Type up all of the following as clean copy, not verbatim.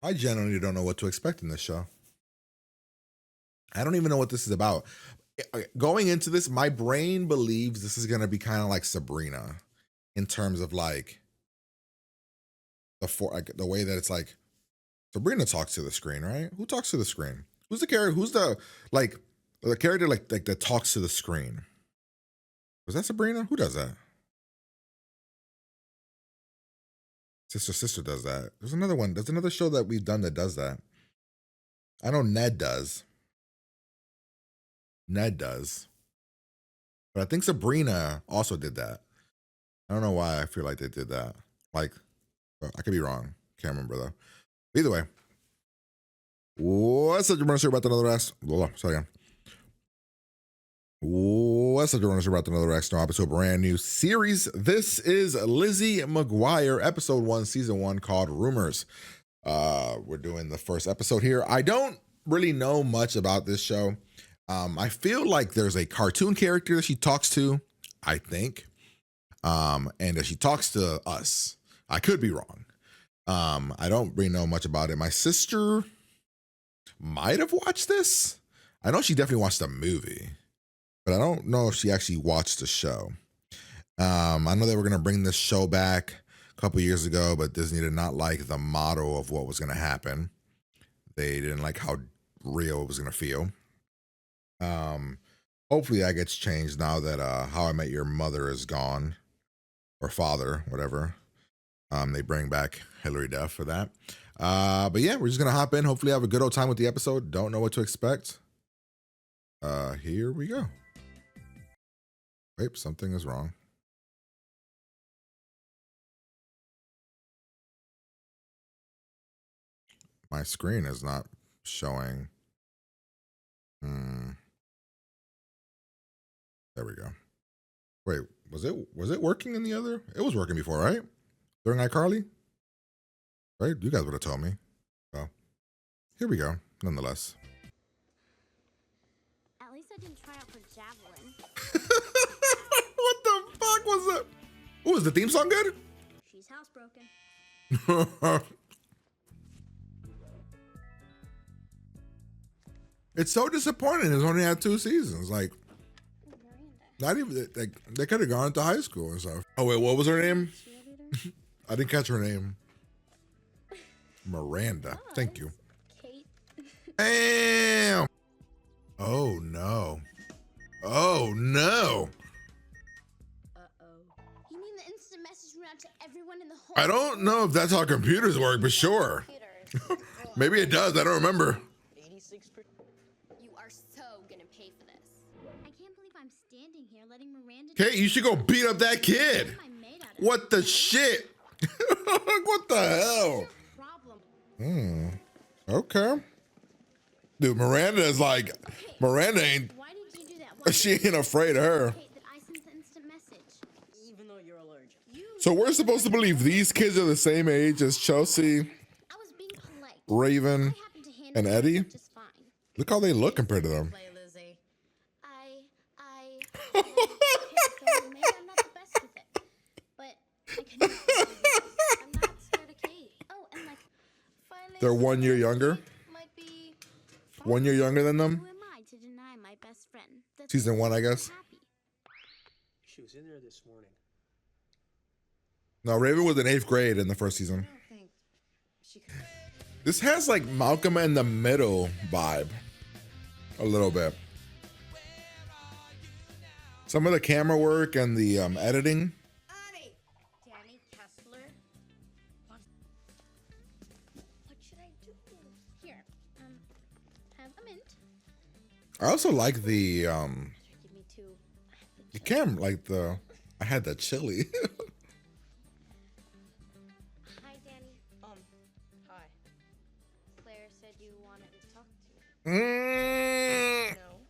I genuinely don't know what to expect in this show. I don't even know what this is about. Going into this, my brain believes this is going to be kind of like Sabrina in terms of like the way that it's like Sabrina talks to the screen, right? Who talks to the screen? Who's the character? Who's the character like that talks to the screen? Was that Sabrina? Who does that? Sister does that. There's another one. There's another show that we've done that does that. I know Ned does. Ned does. But I think Sabrina also did that. I don't know why I feel like they did that. Like, I could be wrong. Can't remember though. Either way. What's up, Joe? About another X. Sorry again. What's up, Joe? About another X episode, a brand new series. This is Lizzie McGuire, episode 1, season 1, called Rumors. We're doing the first episode here. I don't really know much about this show. I feel like there's a cartoon character that she talks to, I think. And that she talks to us. I could be wrong. I don't really know much about it. My sister might have watched this. I know she definitely watched the movie, but I don't know if she actually watched the show. I know they were going to bring this show back a couple years ago, but Disney did not like the model of what was going to happen. They didn't like how real it was going to feel. Hopefully that gets changed now that How I Met Your Mother is gone, or Father, whatever. They bring back Hilary Duff for that. But yeah, we're just gonna hop in. Hopefully have a good old time with the episode. Don't know what to expect. Here we go. Wait, something is wrong. My screen is not showing. There we go. Wait, was it working in the other? It was working before, right? During iCarly? Right? You guys would have told me. Well, here we go, nonetheless. At least I didn't try out for javelin. What the fuck was that? Oh, is the theme song good? She's housebroken. It's so disappointing. It's only had 2 seasons. Like, not even, like, they could have gone to high school and stuff. Oh, wait, what was her name? I didn't catch her name. Miranda. Oh, thank you. Kate. Damn. Oh, no. Oh, no. Uh-oh. You mean the instant message went out to everyone in the whole I don't know if that's how computers work, but sure. Maybe it does. I don't remember. 86%. You are so gonna pay for this. I can't believe I'm standing here letting Miranda. Kate, you should go beat up that kid. What the shit? What the hell? Okay. Dude, Miranda is like, Miranda ain't, Why did you do that? she ain't afraid of her. That I sent the instant message. Even though you're allergic. So we're supposed to believe these kids are the same age as Chelsea, I was being polite. Raven, I happened to handle and it Eddie? just fine. Look how they look compared to them. Play, Lizzie. Okay, so maybe I'm not the best with it, but I can do it. I'm not scared of Kate. Oh, and like, finally, They're 1 year younger. might be 1 year younger than them. Who am I to deny my best friend? That's Season 1, I guess. happy. She was in there this morning. No, Raven was in 8th grade in the first season. I don't think she could. This has like Malcolm in the Middle vibe. A little bit. Some of the camera work and the editing. Danny Kessler. What should I do? Here, have a mint. I also like the Give me 2. the camera, like I had the chili. Hi, Danny. Hi. Claire said you wanted to talk to me. Mm, No.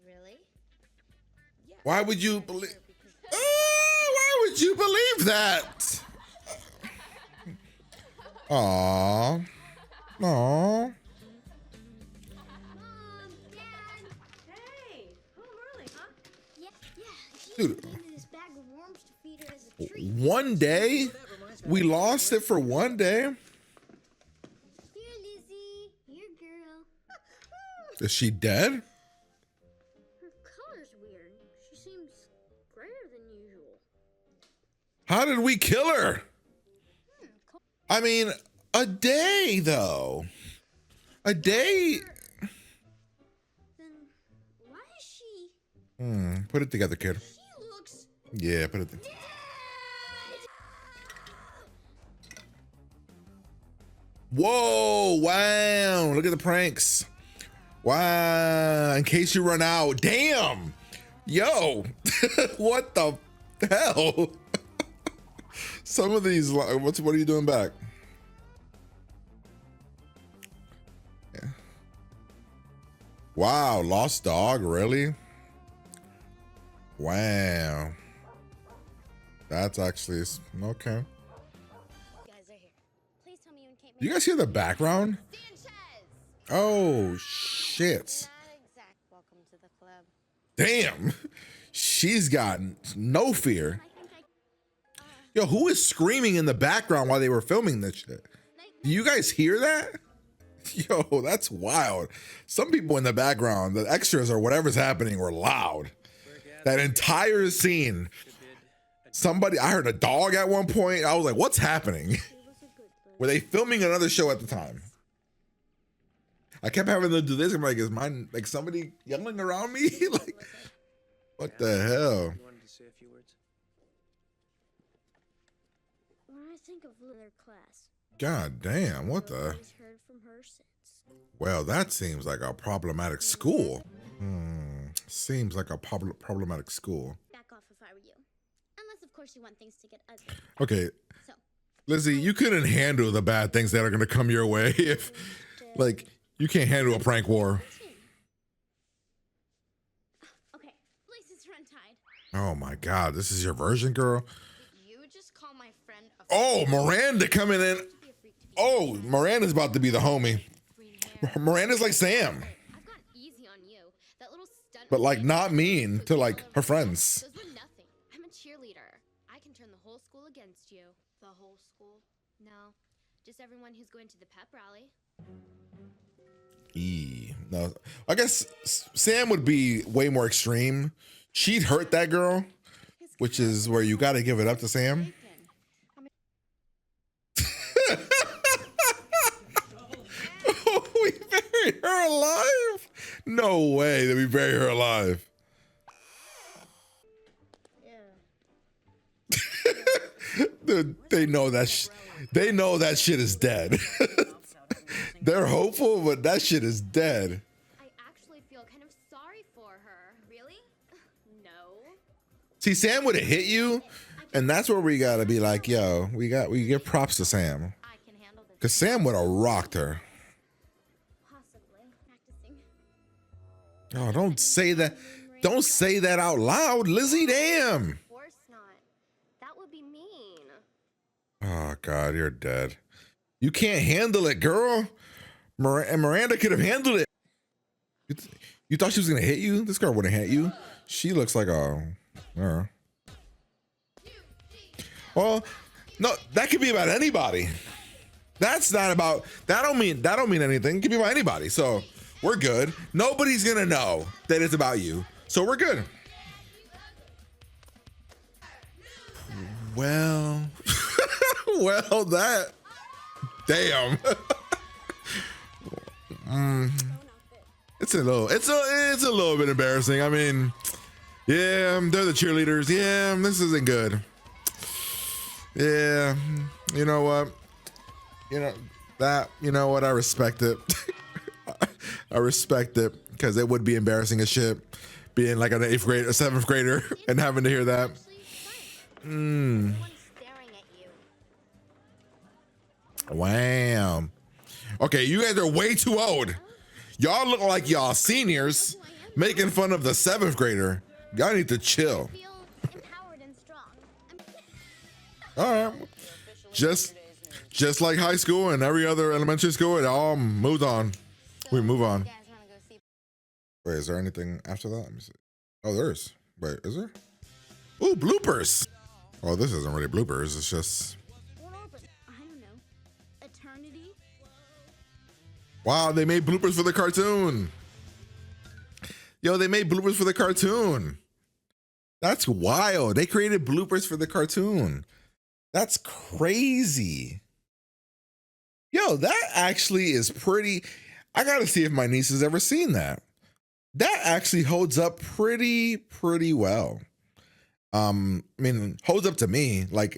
Really? Yeah. why would you believe? Why would you believe that? Aww. Aww. Mom, Dad. Hey, home early, huh? Yeah. She Dude. gave me this bag of worms to feed her as a treat. One day? We lost it for one day? Is she dead? Her color's weird. She seems grayer than usual. How did we kill her? I mean, a day though. A day. Then why is she? Put it together, kid. She looks Yeah, put it. dead. Whoa! Wow! Look at the pranks. Wow! In case you run out. Damn! Yo! What the hell? Some of these. What are you doing back? Yeah. Wow! Lost dog? Really? Wow. That's actually okay. You guys are here. Please tell me you and Kate. Do you guys hear the background? Sanchez. Oh shit! Not exact. Welcome to the club. Damn, she's got no fear. I think Yo, who is screaming in the background while they were filming this shit? Do you guys hear that? Yo, that's wild. Some people in the background, the extras or whatever's happening, were loud. That entire scene. Somebody, I heard a dog at one point. I was like, what's happening? it was a good look. Were they filming another show at the time? I kept having to do this. I'm like, is mine like somebody yelling around me? Like, what the hell? You wanted to say a few words? When I think of their class, God damn, what I've the? always heard from her since. Well, that seems like a problematic school. Seems like a problematic school. Back off if I were you. Unless, of course, you want things to get ugly. Okay, So, Lizzie, you couldn't handle the bad things that are going to come your way if, like, you can't handle a prank war. okay, places are untied. Oh my God, this is your version, girl. You just call my friend a Oh, Miranda coming in. be a freak to be Oh, Miranda's about to be the homie. green hair. Miranda's like Sam, I've gone easy on you. That little stunt. but like not mean to like her friends. Those were nothing. I'm a cheerleader. I can turn the whole school against you. The whole school? No, just everyone who's going to the pep rally. No, I guess Sam would be way more extreme. She'd hurt that girl, which is where you got to give it up to Sam. Oh, we buried her alive? No way that we buried her alive. Yeah. Dude, they know that they know that shit is dead. They're hopeful, but that shit is dead. I actually feel kind of sorry for her. Really? No. See, Sam would have hit you, and that's where we gotta be like, yo, we give props to Sam, I can handle this. cause Sam would have rocked her. Possibly. Practicing. Oh, don't say that. Don't say that out loud, Lizzie. Damn. Of course not. That would be mean. Oh God, you're dead. You can't handle it, girl. And Miranda could have handled it. You thought she was gonna hit you? This girl wouldn't hit you. She looks like a. Well, no, that could be about anybody. That's not about. That don't mean anything. It could be about anybody. So we're good. Nobody's gonna know that it's about you. So we're good. Well, well, that. Damn. It's a little bit embarrassing. I mean, yeah, they're the cheerleaders. Yeah, this isn't good. Yeah, you know what? You know what? I respect it. I respect it because it would be embarrassing as shit being like an 8th grade, a 7th grader and having to hear that. Everyone's staring at you. Wow. Okay, you guys are way too old. Y'all look like y'all seniors making fun of the 7th grader. Y'all need to chill. Feel empowered and strong. All right. Just like high school and every other elementary school, it all moved on. We move on. You guys wanna go see? Wait, is there anything after that? Let me see. Oh, there's. Wait, is there? Ooh, bloopers. Oh, this isn't really bloopers. It's just. What orbit? I don't know. Eternity? Wow, they made bloopers for the cartoon. Yo, they made bloopers for the cartoon. That's wild. They created bloopers for the cartoon. That's crazy. Yo, that actually is pretty. I gotta see if my niece has ever seen that. That actually holds up pretty well. I mean, holds up to me. Like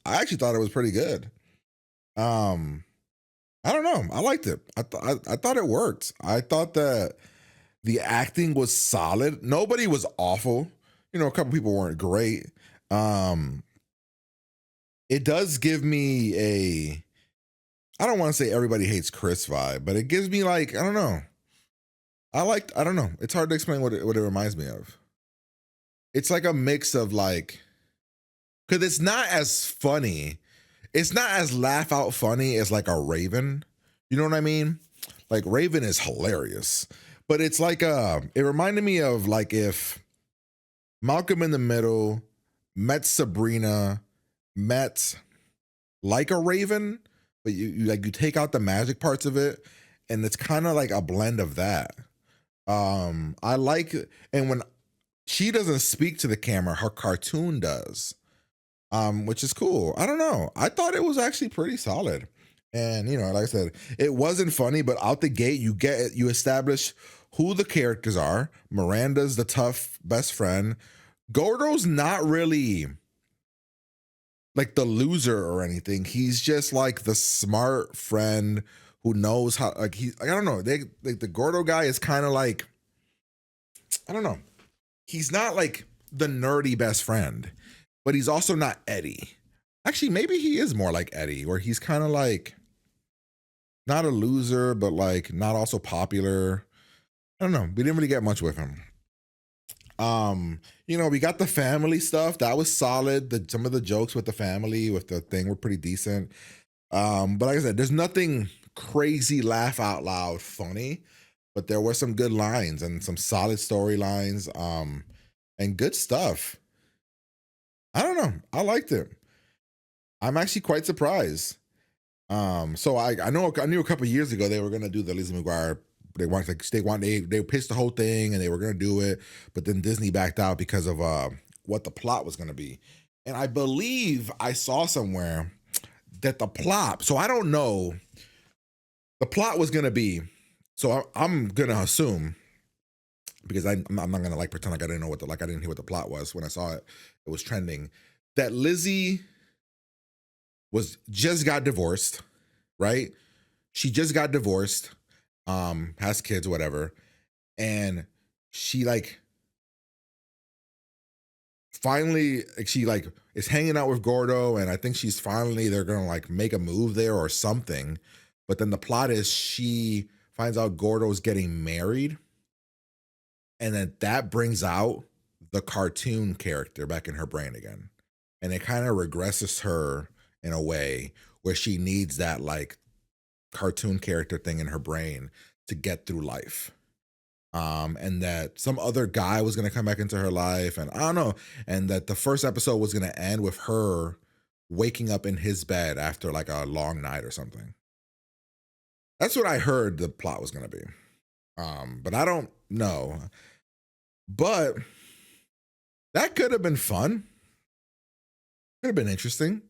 I actually thought it was pretty good. I don't know. I liked it. I thought it worked. I thought that the acting was solid. Nobody was awful. You know, a couple people weren't great. It does give me I don't want to say everybody hates Chris vibe, but it gives me like, I don't know. I don't know. It's hard to explain what it reminds me of. It's like a mix of like, because it's not as funny. It's not as laugh out funny as like a Raven. You know what I mean? Like Raven is hilarious, but it's like it reminded me of like if Malcolm in the Middle met Sabrina, met like a Raven, but you take out the magic parts of it, and it's kind of like a blend of that. I like, and when she doesn't speak to the camera, her cartoon does, which is cool. I don't know. I thought it was actually pretty solid. And, you know, like I said, it wasn't funny, but out the gate, you establish who the characters are. Miranda's the tough best friend. Gordo's not really like the loser or anything. He's just like the smart friend who knows how, like I don't know. The Gordo guy is kind of like, I don't know. He's not like the nerdy best friend, but he's also not Eddie. Actually, maybe he is more like Eddie, where he's kind of like not a loser, but like not also popular. I don't know. We didn't really get much with him. You know, we got the family stuff. That was solid. Some of the jokes with the family, with the thing were pretty decent. But like I said, there's nothing crazy laugh out loud funny, but there were some good lines and some solid storylines, and good stuff. I don't know. I liked it. I'm actually quite surprised. So I knew a couple years ago they were gonna do the Lizzie McGuire. They pitched the whole thing and they were gonna do it, but then Disney backed out because of what the plot was gonna be. And I believe I saw somewhere that the plot. So I don't know. The plot was gonna be. So I'm gonna assume, because I'm not gonna like pretend like I didn't know I didn't hear what the plot was when I saw it. It was trending that Lizzie just got divorced, right? She just got divorced, has kids, whatever, and she like finally she like is hanging out with Gordo, and I think they're gonna like make a move there or something. But then the plot is she finds out Gordo's getting married, and then that brings out the cartoon character back in her brain again, and it kind of regresses her in a way where she needs that like cartoon character thing in her brain to get through life. And that some other guy was going to come back into her life, and I don't know, and that the first episode was going to end with her waking up in his bed after like a long night or something. That's what I heard the plot was going to be. But I don't know. But that could have been fun. Could have been interesting.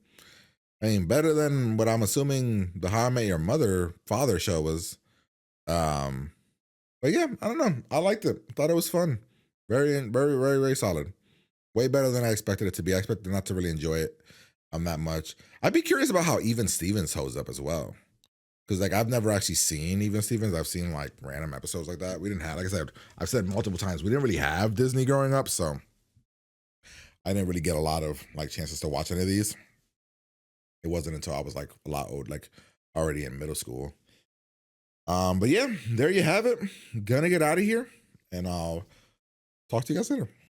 I mean, better than what I'm assuming the How I Met Your Mother father show was. But yeah, I don't know. I liked it. Thought it was fun. Very, very, very, very solid. Way better than I expected it to be. I expected not to really enjoy it that much. I'd be curious about how Even Stevens holds up as well. Because like I've never actually seen Even Stevens. I've seen like random episodes like that. We didn't have, like I said, I've said multiple times, we didn't really have Disney growing up, so I didn't really get a lot of like chances to watch any of these. It wasn't until I was like a lot old, like already in middle school. But yeah, there you have it. Gonna get out of here, and I'll talk to you guys later.